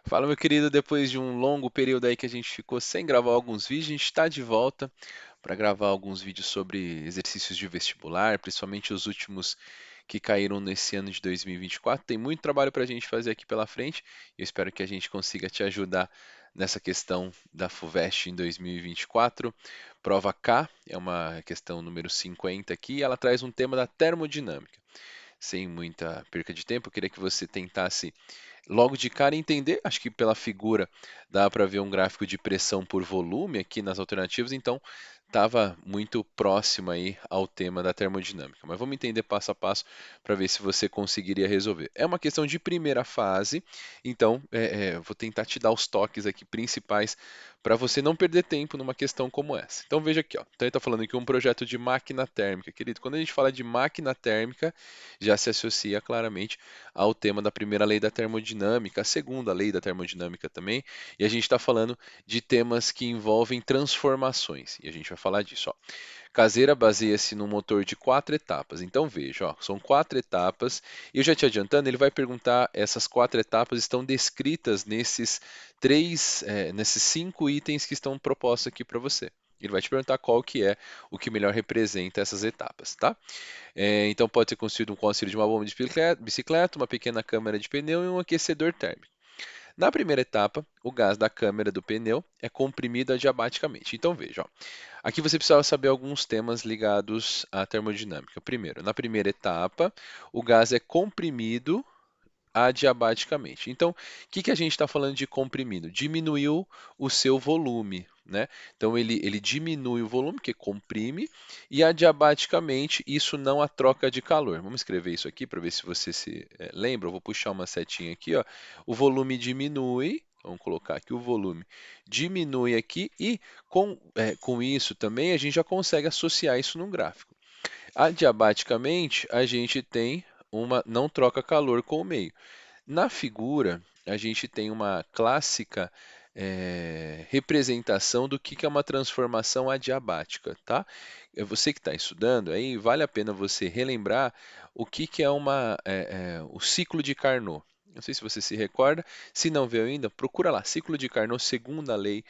Fala, meu querido, depois de um longo período aí que a gente ficou sem gravar alguns vídeos, a gente está de volta para gravar alguns vídeos sobre exercícios de vestibular, principalmente os últimos que caíram nesse ano de 2024. Tem muito trabalho para a gente fazer aqui pela frente e eu espero que a gente consiga te ajudar nessa questão da FUVEST em 2024. Prova K é uma questão número 50 aqui, e ela traz um tema da termodinâmica. Sem muita perca de tempo, eu queria que você tentasse logo de cara entender, acho que pela figura dá para ver um gráfico de pressão por volume aqui nas alternativas, então estava muito próximo aí ao tema da termodinâmica. Mas vamos entender passo a passo para ver se você conseguiria resolver. É uma questão de primeira fase, então vou tentar te dar os toques aqui principais para você não perder tempo numa questão como essa. Então veja aqui, ó. Então ele está falando aqui um projeto de máquina térmica, querido. Quando a gente fala de máquina térmica, já se associa claramente ao tema da primeira lei da termodinâmica, a segunda lei da termodinâmica também, e a gente está falando de temas que envolvem transformações, e a gente vai falar disso. Ó. Caseira baseia-se num motor de quatro etapas. Então veja, ó, são quatro etapas, e eu já te adiantando, ele vai perguntar, essas quatro etapas estão descritas nesses cinco itens que estão propostos aqui para você. Ele vai te perguntar qual que é o que melhor representa essas etapas, tá? Então pode ser construído com o auxílio de uma bomba de bicicleta, uma pequena câmara de pneu e um aquecedor térmico. Na primeira etapa, o gás da câmara do pneu é comprimido adiabaticamente. Então veja, ó, aqui você precisa saber alguns temas ligados à termodinâmica. Primeiro, na primeira etapa, o gás é comprimido adiabaticamente. Então, o que que a gente está falando de comprimido? Diminuiu o seu volume, né? Então, ele diminui o volume, que comprime, e adiabaticamente isso não há troca de calor. Vamos escrever isso aqui para ver se você se lembra. Eu vou puxar uma setinha aqui, ó. O volume diminui. Vamos colocar aqui o volume diminui aqui e com isso também a gente já consegue associar isso num gráfico. Adiabaticamente, a gente tem uma não troca calor com o meio. Na figura, a gente tem uma clássica representação do que é uma transformação adiabática, tá? Você que está estudando, aí vale a pena você relembrar o que é o ciclo de Carnot. Não sei se você se recorda, se não viu ainda, procura lá, ciclo de Carnot, segunda lei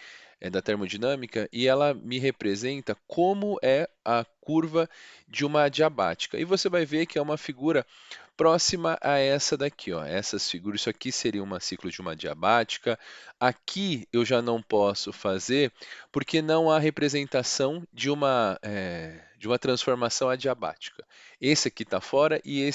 da termodinâmica, e ela me representa como é a curva de uma adiabática. E você vai ver que é uma figura próxima a essa daqui, ó. Essas figuras, isso aqui seria um ciclo de uma diabática. Aqui eu já não posso fazer porque não há representação de uma transformação adiabática. Esse aqui está fora e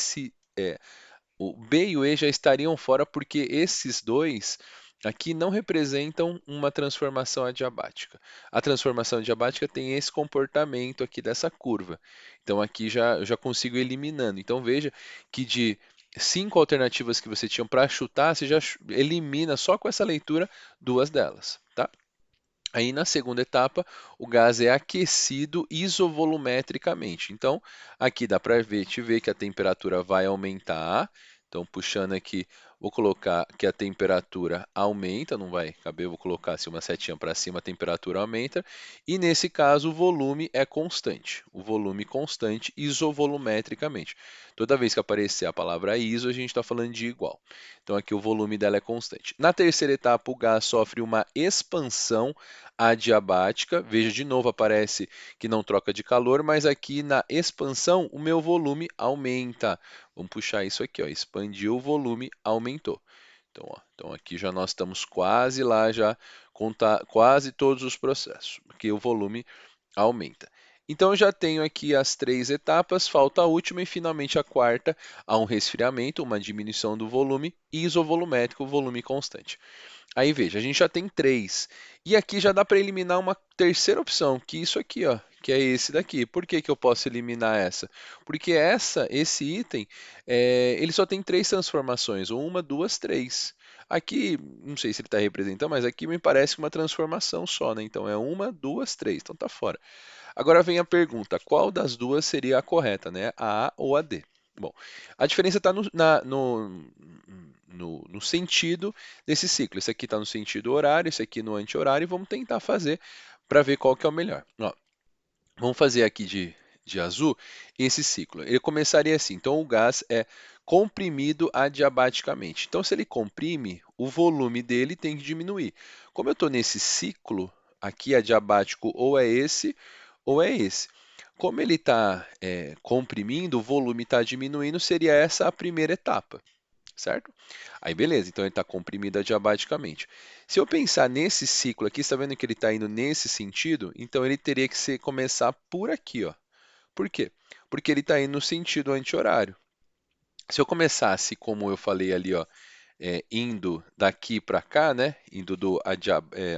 o B e o E já estariam fora porque esses dois aqui não representam uma transformação adiabática. A transformação adiabática tem esse comportamento aqui dessa curva. Então aqui eu já consigo eliminando. Então veja que de cinco alternativas que você tinha para chutar, você já elimina só com essa leitura duas delas, tá? Aí na segunda etapa, o gás é aquecido isovolumetricamente. Então, aqui dá para te ver que a temperatura vai aumentar. Então, puxando aqui, vou colocar que a temperatura aumenta, não vai caber, vou colocar assim uma setinha para cima, a temperatura aumenta. E nesse caso, o volume é constante. O volume constante isovolumetricamente. Toda vez que aparecer a palavra iso, a gente está falando de igual. Então, aqui o volume dela é constante. Na terceira etapa, o gás sofre uma expansão adiabática. Veja de novo, aparece que não troca de calor, mas aqui na expansão o meu volume aumenta. Vamos puxar isso aqui, ó. Expandiu o volume, aumentou. Então aqui já nós estamos quase lá, já contar quase todos os processos, porque o volume aumenta. Então eu já tenho aqui as três etapas, falta a última e finalmente a quarta, há um resfriamento, uma diminuição do volume isovolumétrico, volume constante. Aí veja, a gente já tem três. E aqui já dá para eliminar uma terceira opção, que isso aqui, ó, que é esse daqui. Por que que eu posso eliminar essa? Porque esse item, ele só tem três transformações, ou uma, duas, três. Aqui, não sei se ele está representando, mas aqui me parece uma transformação só, né? Então é uma, duas, três, então tá fora. Agora vem a pergunta, qual das duas seria a correta, né? A A ou a D? Bom, a diferença está no sentido desse ciclo. Esse aqui está no sentido horário, esse aqui no anti-horário, e vamos tentar fazer para ver qual que é o melhor. Ó, vamos fazer aqui de azul esse ciclo. Ele começaria assim, então o gás é comprimido adiabaticamente. Então, se ele comprime, o volume dele tem que diminuir. Como eu estou nesse ciclo, aqui adiabático ou é esse ou é esse. Como ele está comprimindo, o volume está diminuindo, seria essa a primeira etapa, certo? Aí beleza, então ele está comprimido adiabaticamente. Se eu pensar nesse ciclo aqui, está vendo que ele está indo nesse sentido? Então ele teria que começar por aqui, ó. Por quê? Porque ele está indo no sentido anti-horário. Se eu começasse, como eu falei ali, ó, indo daqui para cá, né, indo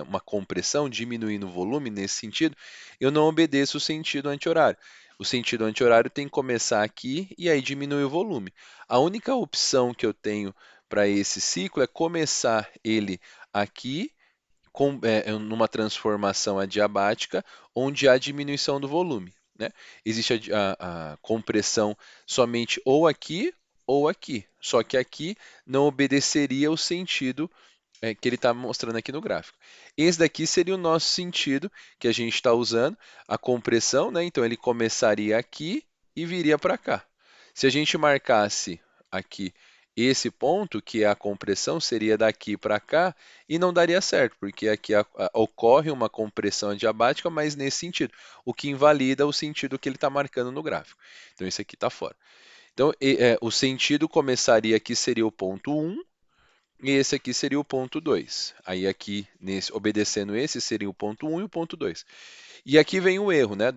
uma compressão, diminuindo o volume nesse sentido, eu não obedeço o sentido anti-horário. O sentido anti-horário tem que começar aqui e aí diminuir o volume. A única opção que eu tenho para esse ciclo é começar ele aqui numa transformação adiabática, onde há diminuição do volume, né? Existe a compressão somente ou aqui ou aqui, só que aqui não obedeceria o sentido que ele está mostrando aqui no gráfico. Esse daqui seria o nosso sentido que a gente está usando, a compressão, né? Então ele começaria aqui e viria para cá. Se a gente marcasse aqui esse ponto, que é a compressão, seria daqui para cá e não daria certo, porque aqui ocorre uma compressão adiabática, mas nesse sentido, o que invalida o sentido que ele está marcando no gráfico. Então esse aqui está fora. Então o sentido começaria aqui, seria o ponto 1, e esse aqui seria o ponto 2. Aí aqui, obedecendo esse, seria o ponto 1 e o ponto 2. E aqui vem o erro, né,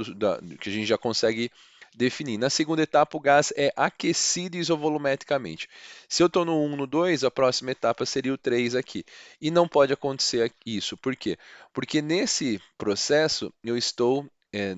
que a gente já consegue definir. Na segunda etapa, o gás é aquecido isovolumetricamente. Se eu estou no 1, no 2, a próxima etapa seria o 3 aqui. E não pode acontecer isso. Por quê? Porque nesse processo eu estou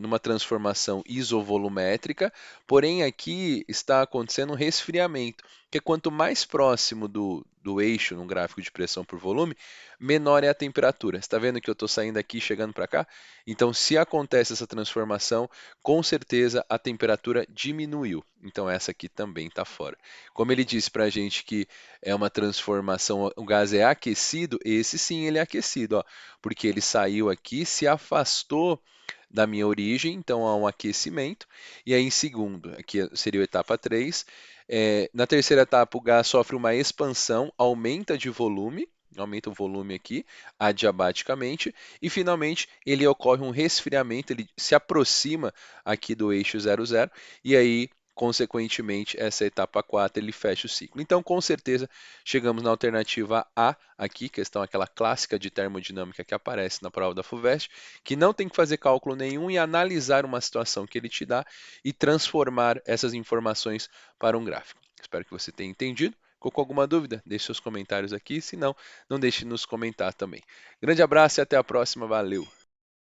numa transformação isovolumétrica, porém aqui está acontecendo um resfriamento, que é quanto mais próximo do eixo no gráfico de pressão por volume, menor é a temperatura. Você está vendo que eu estou saindo aqui e chegando para cá? Então, se acontece essa transformação, com certeza a temperatura diminuiu. Então, essa aqui também está fora. Como ele disse para a gente que é uma transformação, o gás é aquecido, esse sim ele é aquecido, ó, porque ele saiu aqui, se afastou da minha origem, então há um aquecimento. E aí, em segundo, aqui seria a etapa 3. Na terceira etapa, o gás sofre uma expansão, aumenta o volume aqui, adiabaticamente, e finalmente ele ocorre um resfriamento, ele se aproxima aqui do eixo 00, e aí, consequentemente, essa etapa 4 ele fecha o ciclo. Então, com certeza, chegamos na alternativa A aqui, questão aquela clássica de termodinâmica que aparece na prova da FUVEST, que não tem que fazer cálculo nenhum e analisar uma situação que ele te dá e transformar essas informações para um gráfico. Espero que você tenha entendido. Ficou com alguma dúvida? Deixe seus comentários aqui, se não, não deixe de nos comentar também. Grande abraço e até a próxima, valeu!